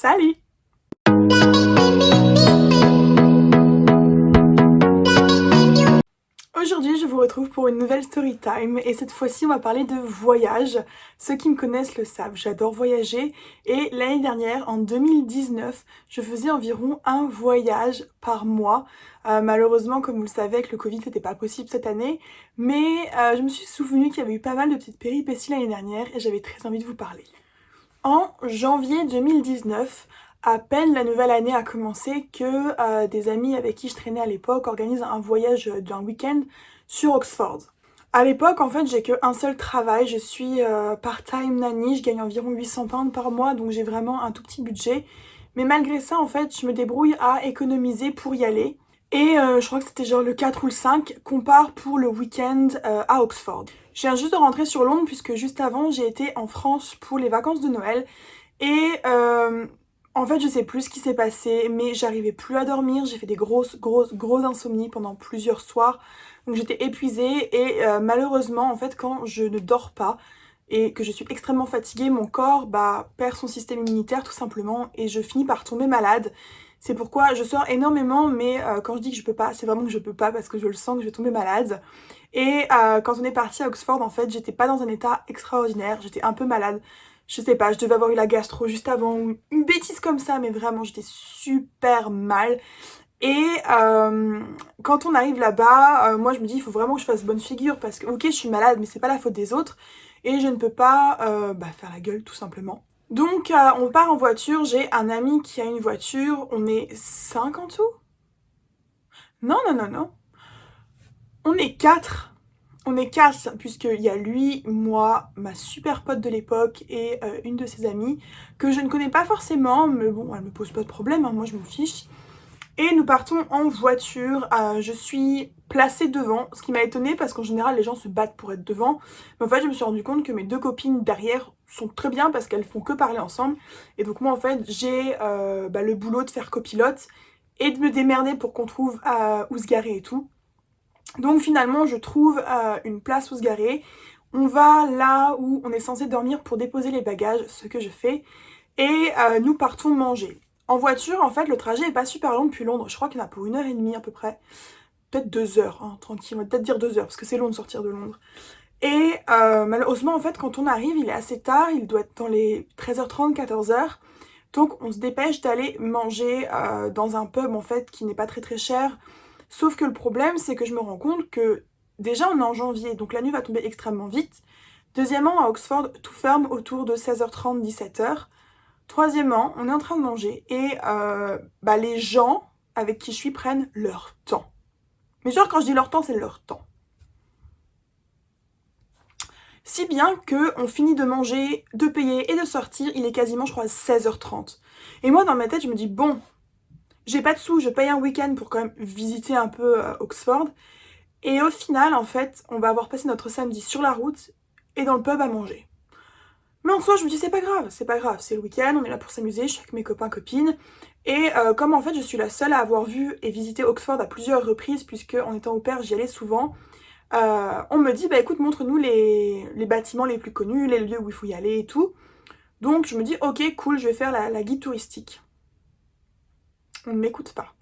Salut! Aujourd'hui, je vous retrouve pour une nouvelle story time et cette fois-ci, on va parler de voyage. Ceux qui me connaissent le savent, j'adore voyager et l'année dernière, en 2019, je faisais environ un voyage par mois. Malheureusement, comme vous le savez, avec le Covid, c'était pas possible cette année, mais je me suis souvenu qu'il y avait eu pas mal de petites péripéties l'année dernière et j'avais très envie de vous parler. En janvier 2019, à peine la nouvelle année a commencé que des amis avec qui je traînais à l'époque organisent un voyage d'un week-end sur Oxford. À l'époque, en fait, j'ai qu'un seul travail, je suis part-time nanny, je gagne environ 800 pounds par mois, donc j'ai vraiment un tout petit budget. Mais malgré ça, en fait, je me débrouille à économiser pour y aller. Et je crois que c'était genre le 4 ou le 5 qu'on part pour le week-end à Oxford. Je viens juste de rentrer sur Londres puisque juste avant j'ai été en France pour les vacances de Noël. Et en fait je sais plus ce qui s'est passé mais j'arrivais plus à dormir. J'ai fait des grosses insomnies pendant plusieurs soirs. Donc j'étais épuisée et malheureusement en fait quand je ne dors pas et que je suis extrêmement fatiguée, mon corps perd son système immunitaire tout simplement et je finis par tomber malade. C'est pourquoi je sors énormément, mais quand je dis que je peux pas, c'est vraiment que je peux pas parce que je le sens que je vais tomber malade. Et quand on est parti à Oxford, en fait, j'étais pas dans un état extraordinaire, j'étais un peu malade. Je sais pas, je devais avoir eu la gastro juste avant, ou une bêtise comme ça, mais vraiment, j'étais super mal. Et quand on arrive là-bas, moi je me dis, il faut vraiment que je fasse bonne figure parce que, ok, je suis malade, mais c'est pas la faute des autres. Et je ne peux pas faire la gueule, tout simplement. Donc on part en voiture, j'ai un ami qui a une voiture, on est 5 en tout? Non, non, non, non. On est 4. On est 4 puisqu'il y a lui, moi, ma super pote de l'époque et une de ses amies que je ne connais pas forcément, mais bon, elle me pose pas de problème, hein, moi je m'en fiche. Et nous partons en voiture, je suis placée devant, ce qui m'a étonnée parce qu'en général les gens se battent pour être devant. Mais en fait je me suis rendu compte que mes deux copines derrière sont très bien parce qu'elles font que parler ensemble. Et donc moi en fait j'ai le boulot de faire copilote et de me démerder pour qu'on trouve où se garer et tout. Donc finalement je trouve une place où se garer. On va là où on est censé dormir pour déposer les bagages, ce que je fais. Et nous partons manger. En voiture, en fait, le trajet est pas super long depuis Londres. Je crois qu'il y en a pour 1 heure et demie à peu près. Peut-être 2 heures, hein, tranquille. On va peut-être dire 2 heures, parce que c'est long de sortir de Londres. Et malheureusement, en fait, quand on arrive, il est assez tard. Il doit être dans les 13h30, 14h. Donc, on se dépêche d'aller manger dans un pub, en fait, qui n'est pas très très cher. Sauf que le problème, c'est que je me rends compte que déjà, on est en janvier, donc la nuit va tomber extrêmement vite. Deuxièmement, à Oxford, tout ferme autour de 16h30, 17h. Troisièmement, on est en train de manger et les gens avec qui je suis prennent leur temps. Mais genre quand je dis leur temps, c'est leur temps. Si bien que on finit de manger, de payer et de sortir, il est quasiment je crois 16h30. Et moi dans ma tête je me dis bon, j'ai pas de sous, je paye un week-end pour quand même visiter un peu Oxford. Et au final en fait on va avoir passé notre samedi sur la route et dans le pub à manger. Mais en soi, je me dis c'est pas grave, c'est le week-end, on est là pour s'amuser, je suis avec mes copains, copines. Et comme en fait je suis la seule à avoir vu et visité Oxford à plusieurs reprises, puisque en étant au père j'y allais souvent, on me dit bah écoute montre-nous les bâtiments les plus connus, les lieux où il faut y aller et tout. Donc je me dis ok cool, je vais faire la guide touristique. On ne m'écoute pas.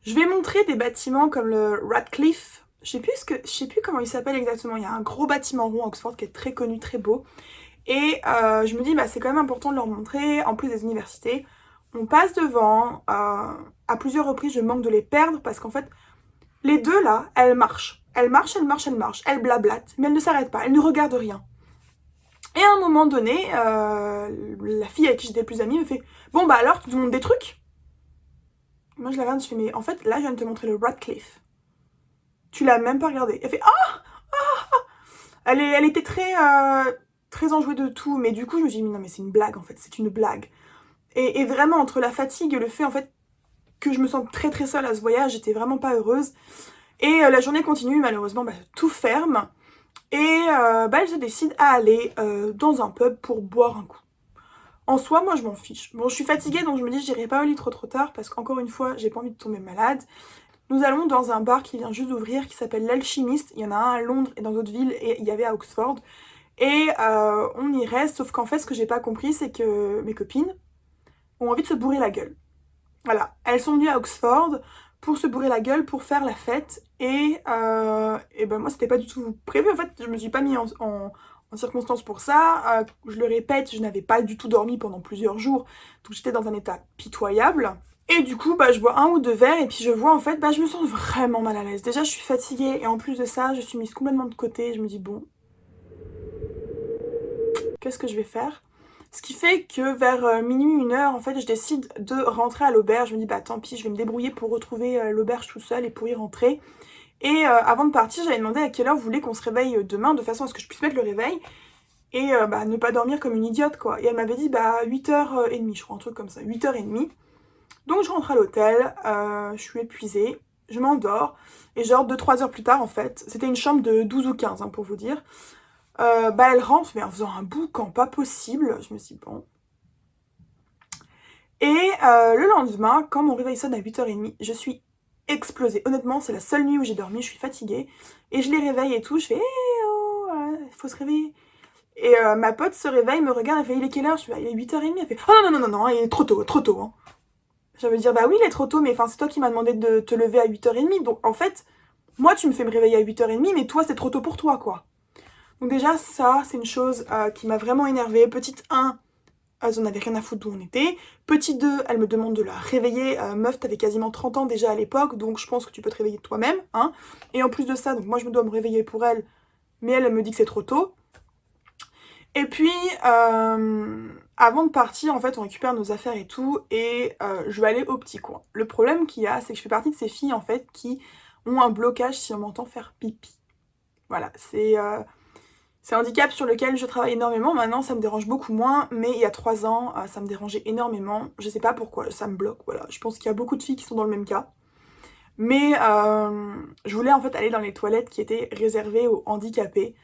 Je vais montrer des bâtiments comme le Radcliffe, je sais plus comment il s'appelle exactement, il y a un gros bâtiment rond à Oxford qui est très connu, très beau. Et je me dis, c'est quand même important de leur montrer, en plus des universités. On passe devant, à plusieurs reprises, je manque de les perdre parce qu'en fait, les deux là, elles marchent. Elles marchent, elles marchent, elles marchent. Elles blablatent, mais elles ne s'arrêtent pas, elles ne regardent rien. Et à un moment donné, la fille avec qui j'étais le plus amie me fait bon, alors, tu te montres des trucs? Moi, je la regarde, je fais mais en fait, là, je viens de te montrer le Radcliffe. Tu l'as même pas regardé. Elle fait ah! Elle était très enjouée de tout, mais du coup, je me suis dit, mais non, mais c'est une blague en fait, c'est une blague. Et vraiment, entre la fatigue et le fait en fait que je me sens très très seule à ce voyage, j'étais vraiment pas heureuse. Et la journée continue, malheureusement, tout ferme. Et elle se décide à aller dans un pub pour boire un coup. En soi, moi, je m'en fiche. Bon, je suis fatiguée, donc je me dis, j'irai pas au lit trop tard, parce qu'encore une fois, j'ai pas envie de tomber malade. Nous allons dans un bar qui vient juste d'ouvrir, qui s'appelle l'Alchimiste. Il y en a un à Londres et dans d'autres villes, et il y avait à Oxford. Et on y reste, sauf qu'en fait, ce que j'ai pas compris, c'est que mes copines, ont envie de se bourrer la gueule. Voilà, elles sont venues à Oxford pour se bourrer la gueule, pour faire la fête, et ben moi c'était pas du tout prévu, en fait je me suis pas mis en circonstance pour ça, je le répète, je n'avais pas du tout dormi pendant plusieurs jours, donc j'étais dans un état pitoyable, et du coup bah je bois un ou deux verres, et puis je vois en fait, bah je me sens vraiment mal à l'aise, déjà je suis fatiguée, et en plus de ça je suis mise complètement de côté, je me dis bon, qu'est-ce que je vais faire? Ce qui fait que vers minuit, 1h, en fait, je décide de rentrer à l'auberge. Je me dis, bah tant pis, je vais me débrouiller pour retrouver l'auberge tout seul et pour y rentrer. Et avant de partir, j'avais demandé à quelle heure vous voulez qu'on se réveille demain, de façon à ce que je puisse mettre le réveil et bah, ne pas dormir comme une idiote, quoi. Et elle m'avait dit, bah 8h30, je crois, un truc comme ça, 8h30. Donc je rentre à l'hôtel, je suis épuisée, je m'endors. Et genre 2-3 heures plus tard, en fait, c'était une chambre de 12 ou 15, hein, pour vous dire. Bah elle rentre, mais en faisant un boucan pas possible. Je me suis dit, bon. Et le lendemain, quand mon réveil sonne à 8h30, je suis explosée. Honnêtement, c'est la seule nuit où j'ai dormi, je suis fatiguée. Et je les réveille et tout, je fais eh oh, faut se réveiller. Et ma pote se réveille, me regarde, elle fait il est quelle heure? Je fais il est 8h30, elle fait oh non, non, non, non, non, il est trop tôt, hein. Je veux dire bah oui, il est trop tôt, mais enfin c'est toi qui m'as demandé de te lever à 8h30, donc en fait, moi tu me fais me réveiller à 8h30, mais toi c'est trop tôt pour toi, quoi. Donc déjà, ça, c'est une chose qui m'a vraiment énervée. Petite 1, elles en avaient rien à foutre d'où on était. Petit 2, elle me demande de la réveiller. Meuf, t'avais quasiment 30 ans déjà à l'époque, donc je pense que tu peux te réveiller toi-même, hein. Et en plus de ça, donc moi je me dois me réveiller pour elle, mais elle me dit que c'est trop tôt. Et puis, avant de partir, en fait, on récupère nos affaires et tout, et je vais aller au petit coin. Le problème qu'il y a, c'est que je fais partie de ces filles, en fait, qui ont un blocage si on m'entend faire pipi. Voilà, c'est un handicap sur lequel je travaille énormément. Maintenant, ça me dérange beaucoup moins, mais il y a 3 ans, ça me dérangeait énormément. Je sais pas pourquoi, ça me bloque, voilà. Je pense qu'il y a beaucoup de filles qui sont dans le même cas. Mais je voulais en fait aller dans les toilettes qui étaient réservées aux handicapés.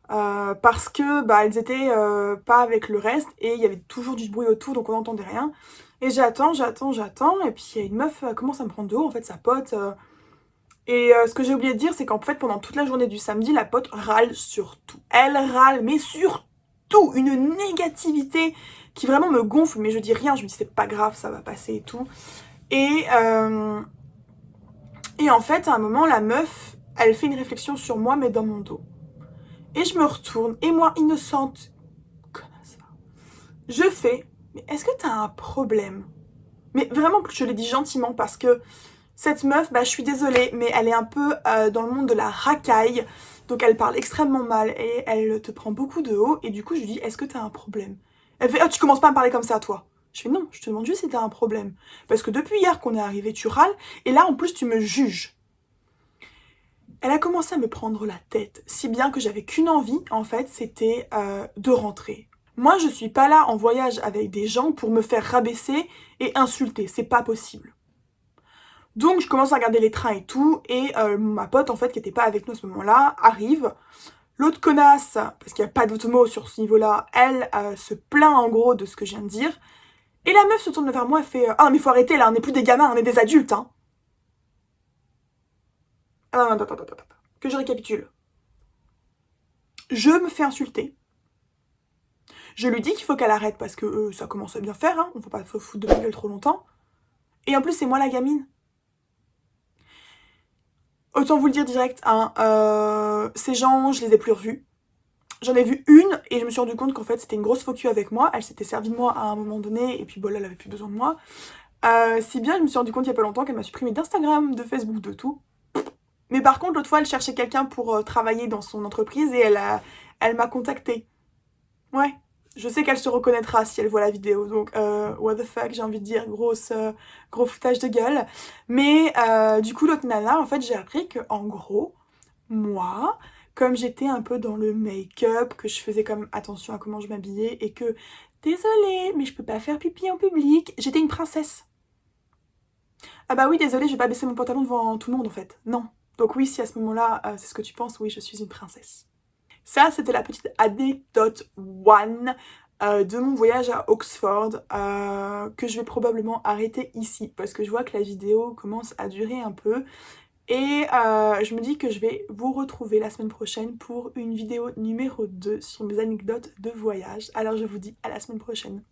Parce que bah, elles étaient pas avec le reste et il y avait toujours du bruit autour, donc on n'entendait rien. Et j'attends, et puis il y a une meuf commence à me prendre de haut, en fait, sa pote. Et ce que j'ai oublié de dire, c'est qu'en fait, pendant toute la journée du samedi, la pote râle sur tout. Elle râle, mais sur tout. Une négativité qui vraiment me gonfle, mais je dis rien. Je me dis, c'est pas grave, ça va passer et tout. Et en fait, à un moment, la meuf, elle fait une réflexion sur moi, mais dans mon dos. Et je me retourne, et moi, innocente, connasse, je fais, mais est-ce que t'as un problème? Mais vraiment, je l'ai dit gentiment, parce que cette meuf, bah je suis désolée, mais elle est un peu dans le monde de la racaille, donc elle parle extrêmement mal et elle te prend beaucoup de haut, et du coup je lui dis, est-ce que t'as un problème? Elle fait, oh tu commences pas à me parler comme ça toi. Je fais, non, je te demande juste si t'as un problème. Parce que depuis hier qu'on est arrivé, tu râles, et là en plus tu me juges. Elle a commencé à me prendre la tête, si bien que j'avais qu'une envie, en fait, c'était de rentrer. Moi je suis pas là en voyage avec des gens pour me faire rabaisser et insulter, c'est pas possible. Donc je commence à regarder les trains et tout, et ma pote en fait qui était pas avec nous à ce moment-là arrive. L'autre connasse, parce qu'il n'y a pas d'autre mot sur ce niveau-là, elle se plaint en gros de ce que je viens de dire. Et la meuf se tourne vers moi et fait ah mais faut arrêter là, on n'est plus des gamins, on est des adultes, hein. Attends, que je récapitule. Je me fais insulter. Je lui dis qu'il faut qu'elle arrête parce que ça commence à bien faire, hein, on ne faut pas se foutre de ma gueule trop longtemps. Et en plus c'est moi la gamine. Autant vous le dire direct, hein, ces gens, je les ai plus revus. J'en ai vu une et je me suis rendu compte qu'en fait c'était une grosse faux cul avec moi. Elle s'était servie de moi à un moment donné et puis bon là elle avait plus besoin de moi. Si bien je me suis rendu compte il y a pas longtemps qu'elle m'a supprimé d'Instagram, de Facebook, de tout. Mais par contre l'autre fois elle cherchait quelqu'un pour travailler dans son entreprise et elle m'a contactée. Ouais, je sais qu'elle se reconnaîtra si elle voit la vidéo, donc what the fuck, j'ai envie de dire, gros foutage de gueule. Mais du coup l'autre nana, en fait j'ai appris que en gros, moi, comme j'étais un peu dans le make-up, que je faisais comme attention à comment je m'habillais et que, désolée, mais je peux pas faire pipi en public, j'étais une princesse. Ah bah oui, désolée, je vais pas baisser mon pantalon devant tout le monde en fait, non. Donc oui, si à ce moment-là, c'est ce que tu penses, oui, je suis une princesse. Ça, c'était la petite anecdote one de mon voyage à Oxford, que je vais probablement arrêter ici, parce que je vois que la vidéo commence à durer un peu. Et je me dis que je vais vous retrouver la semaine prochaine pour une vidéo numéro 2 sur mes anecdotes de voyage. Alors je vous dis à la semaine prochaine.